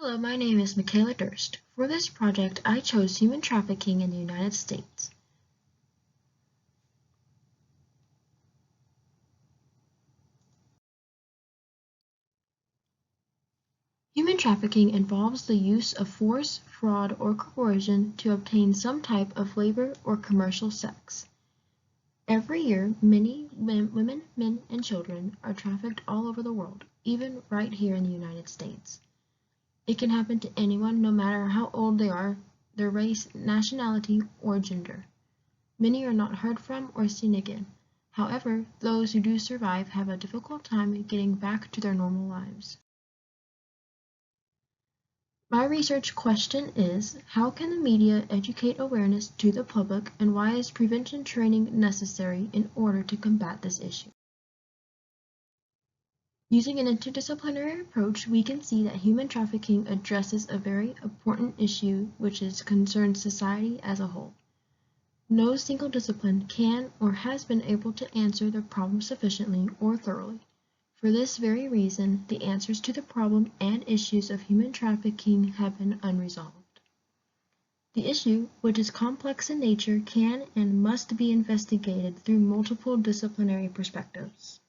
Hello, my name is Michaela Durst. For this project, I chose human trafficking in the United States. Human trafficking involves the use of force, fraud, or coercion to obtain some type of labor or commercial sex. Every year, many women, men, and children are trafficked all over the world, even right here in the United States. It can happen to anyone, no matter how old they are, their race, nationality, or gender. Many are not heard from or seen again. However, those who do survive have a difficult time getting back to their normal lives. My research question is, how can the media educate awareness to the public, and why is prevention training necessary in order to combat this issue? Using an interdisciplinary approach, we can see that human trafficking addresses a very important issue which concerns society as a whole. No single discipline can or has been able to answer the problem sufficiently or thoroughly. For this very reason, the answers to the problem and issues of human trafficking have been unresolved. The issue, which is complex in nature, can and must be investigated through multiple disciplinary perspectives.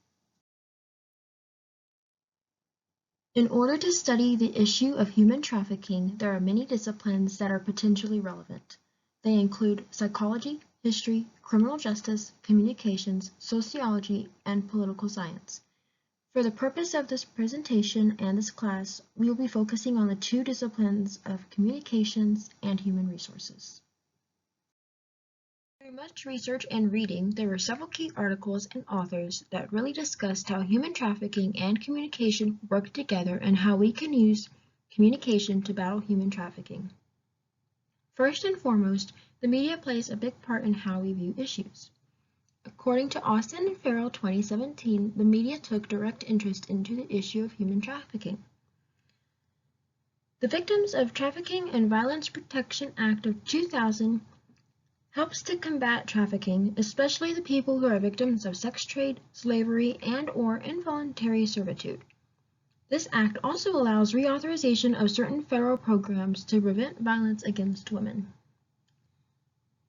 In order to study the issue of human trafficking, there are many disciplines that are potentially relevant. They include psychology, history, criminal justice, communications, sociology, and political science. For the purpose of this presentation and this class, we will be focusing on the two disciplines of communications and human resources. Through much research and reading, there were several key articles and authors that really discussed how human trafficking and communication work together and how we can use communication to battle human trafficking. First and foremost, the media plays a big part in how we view issues. According to Austin and Farrell 2017, the media took direct interest into the issue of human trafficking. The Victims of Trafficking and Violence Protection Act of 2000 helps to combat trafficking, especially the people who are victims of sex trade, slavery, and/or involuntary servitude. This act also allows reauthorization of certain federal programs to prevent violence against women.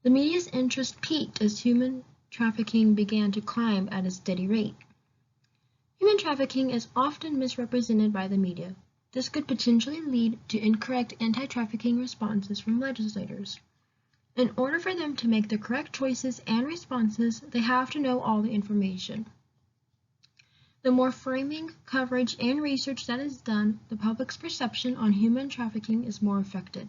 The media's interest peaked as human trafficking began to climb at a steady rate. Human trafficking is often misrepresented by the media. This could potentially lead to incorrect anti-trafficking responses from legislators. In order for them to make the correct choices and responses, they have to know all the information. The more framing, coverage, and research that is done, the public's perception on human trafficking is more affected.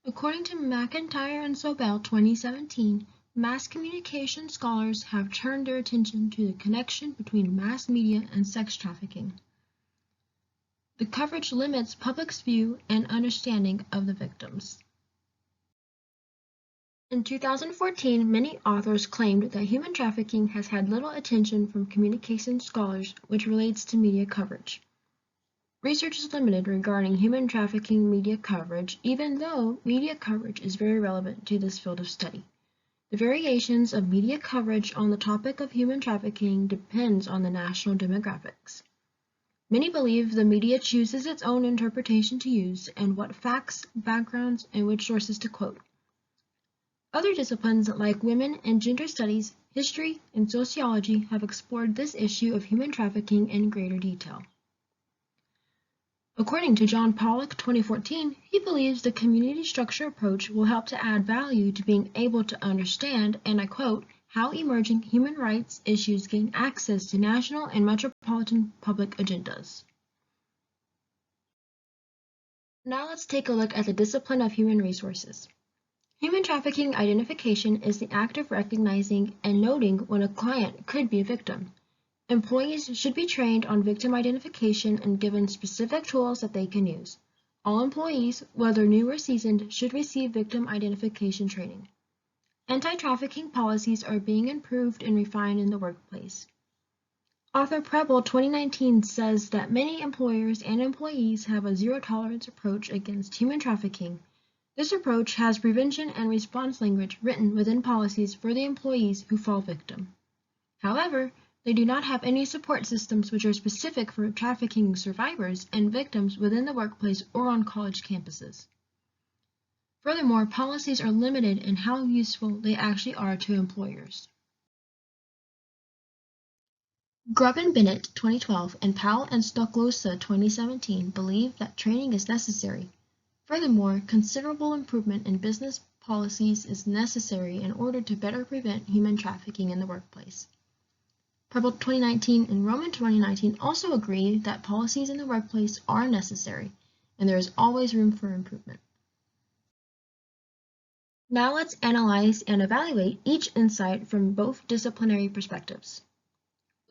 According to McIntyre and Sobel 2017, mass communication scholars have turned their attention to the connection between mass media and sex trafficking. The coverage limits public's view and understanding of the victims. In 2014, many authors claimed that human trafficking has had little attention from communication scholars, which relates to media coverage. Research is limited regarding human trafficking media coverage, even though media coverage is very relevant to this field of study. The variations of media coverage on the topic of human trafficking depends on the national demographics. Many believe the media chooses its own interpretation to use and what facts, backgrounds, and which sources to quote. Other disciplines like women and gender studies, history, and sociology have explored this issue of human trafficking in greater detail. According to John Pollock 2014, he believes the community structure approach will help to add value to being able to understand, and I quote, how emerging human rights issues gain access to national and metropolitan public agendas. Now let's take a look at the discipline of human resources. Human trafficking identification is the act of recognizing and noting when a client could be a victim. Employees should be trained on victim identification and given specific tools that they can use. All employees, whether new or seasoned, should receive victim identification training. Anti-trafficking policies are being improved and refined in the workplace. Author Preble 2019 says that many employers and employees have a zero-tolerance approach against human trafficking. This approach has prevention and response language written within policies for the employees who fall victim. However, They do not have any support systems which are specific for trafficking survivors and victims within the workplace or on college campuses. Furthermore, policies are limited in how useful they actually are to employers. Grubb and Bennett 2012 and Powell and Stoklosa 2017 believe that training is necessary. Furthermore, considerable improvement in business policies is necessary in order to better prevent human trafficking in the workplace. Preble 2019 and Roman 2019 also agree that policies in the workplace are necessary, and there is always room for improvement. Now let's analyze and evaluate each insight from both disciplinary perspectives.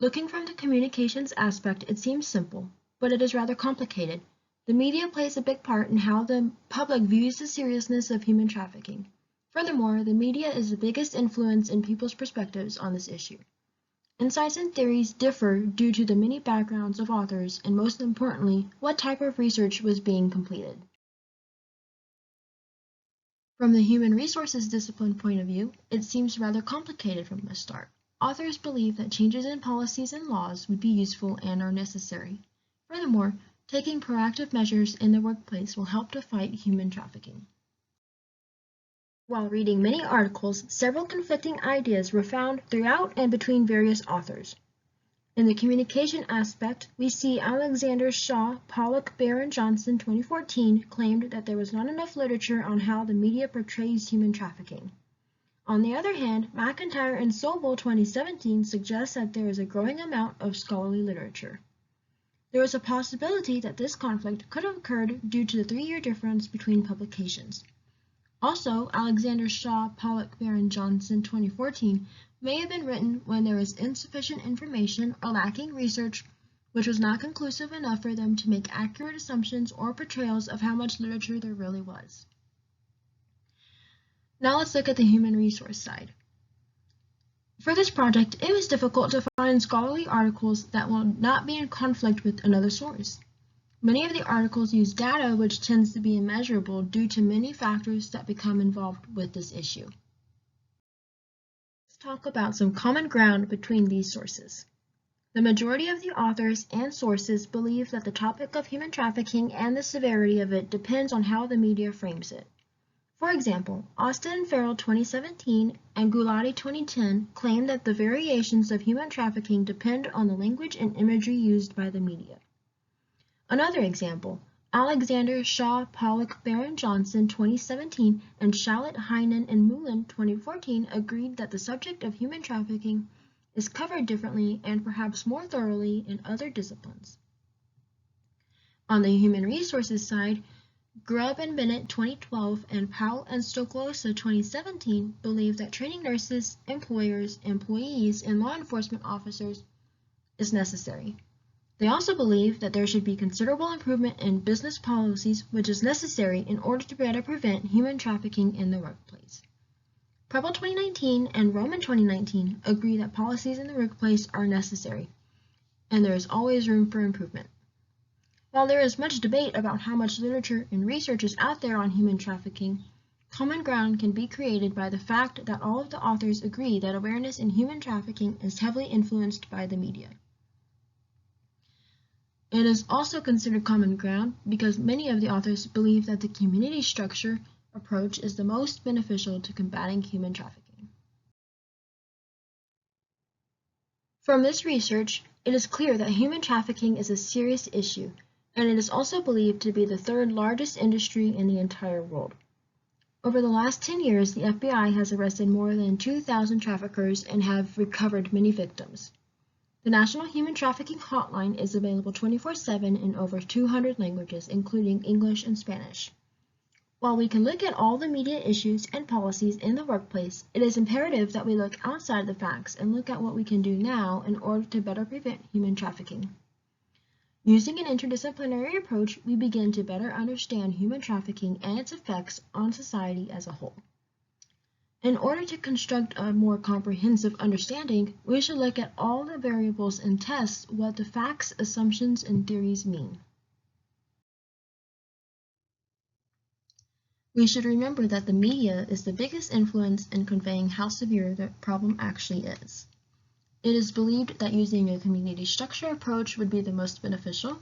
Looking from the communications aspect, it seems simple, but it is rather complicated. The media plays a big part in how the public views the seriousness of human trafficking. Furthermore, the media is the biggest influence in people's perspectives on this issue. Insights and theories differ due to the many backgrounds of authors and, most importantly, what type of research was being completed. From the human resources discipline point of view, it seems rather complicated from the start. Authors believe that changes in policies and laws would be useful and are necessary. Furthermore, taking proactive measures in the workplace will help to fight human trafficking. While reading many articles, several conflicting ideas were found throughout and between various authors. In the communication aspect, we see Alexander Shaw, Pollock, Bear, and Johnson 2014 claimed that there was not enough literature on how the media portrays human trafficking. On the other hand, McIntyre and Sobel 2017 suggest that there is a growing amount of scholarly literature. There is a possibility that this conflict could have occurred due to the 3-year difference between publications. Also, Alexander Shaw, Pollock, Bear, and Johnson 2014 may have been written when there was insufficient information or lacking research which was not conclusive enough for them to make accurate assumptions or portrayals of how much literature there really was. Now let's look at the human resource side. For this project, it was difficult to find scholarly articles that will not be in conflict with another source. Many of the articles use data which tends to be immeasurable due to many factors that become involved with this issue. Let's talk about some common ground between these sources. The majority of the authors and sources believe that the topic of human trafficking and the severity of it depends on how the media frames it. For example, Austin and Farrell 2017 and Gulati 2010 claim that the variations of human trafficking depend on the language and imagery used by the media. Another example, Alexander, Shaw, Pollock, Bear, and Johnson 2017 and Shallett, Heinen, and Moulin 2014 agreed that the subject of human trafficking is covered differently and perhaps more thoroughly in other disciplines. On the human resources side, Grubb and Bennett 2012 and Powell and Stoklosa 2017 believe that training nurses, employers, employees, and law enforcement officers is necessary. They also believe that there should be considerable improvement in business policies, which is necessary in order to better prevent human trafficking in the workplace. Preble 2019 and Roman 2019 agree that policies in the workplace are necessary, and there is always room for improvement. While there is much debate about how much literature and research is out there on human trafficking, common ground can be created by the fact that all of the authors agree that awareness in human trafficking is heavily influenced by the media. It is also considered common ground because many of the authors believe that the community structure approach is the most beneficial to combating human trafficking. From this research, it is clear that human trafficking is a serious issue, and it is also believed to be the 3rd largest industry in the entire world. Over the last 10 years, the FBI has arrested more than 2,000 traffickers and have recovered many victims. The National Human Trafficking Hotline is available 24/7 in over 200 languages, including English and Spanish. While we can look at all the media issues and policies in the workplace, it is imperative that we look outside the facts and look at what we can do now in order to better prevent human trafficking. Using an interdisciplinary approach, we begin to better understand human trafficking and its effects on society as a whole. In order to construct a more comprehensive understanding, we should look at all the variables and test what the facts, assumptions, and theories mean. We should remember that the media is the biggest influence in conveying how severe the problem actually is. It is believed that using a community structure approach would be the most beneficial,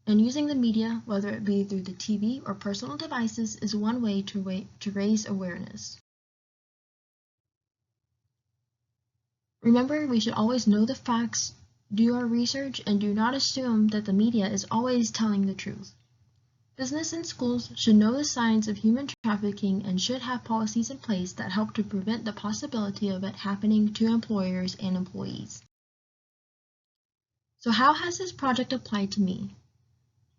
and using the media, whether it be through the TV or personal devices, is one way to raise awareness. Remember, we should always know the facts, do our research, and do not assume that the media is always telling the truth. Business and schools should know the signs of human trafficking and should have policies in place that help to prevent the possibility of it happening to employers and employees. So how has this project applied to me?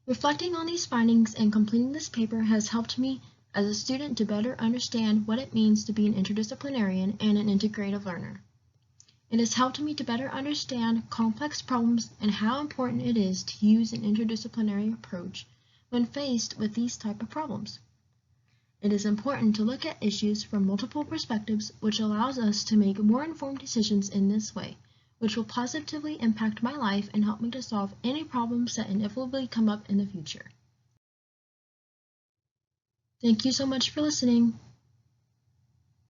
Reflecting on these findings and completing this paper has helped me as a student to better understand what it means to be an interdisciplinarian and an integrative learner. It has helped me to better understand complex problems and how important it is to use an interdisciplinary approach when faced with these type of problems. It is important to look at issues from multiple perspectives, which allows us to make more informed decisions in this way, which will positively impact my life and help me to solve any problems that inevitably come up in the future. Thank you so much for listening.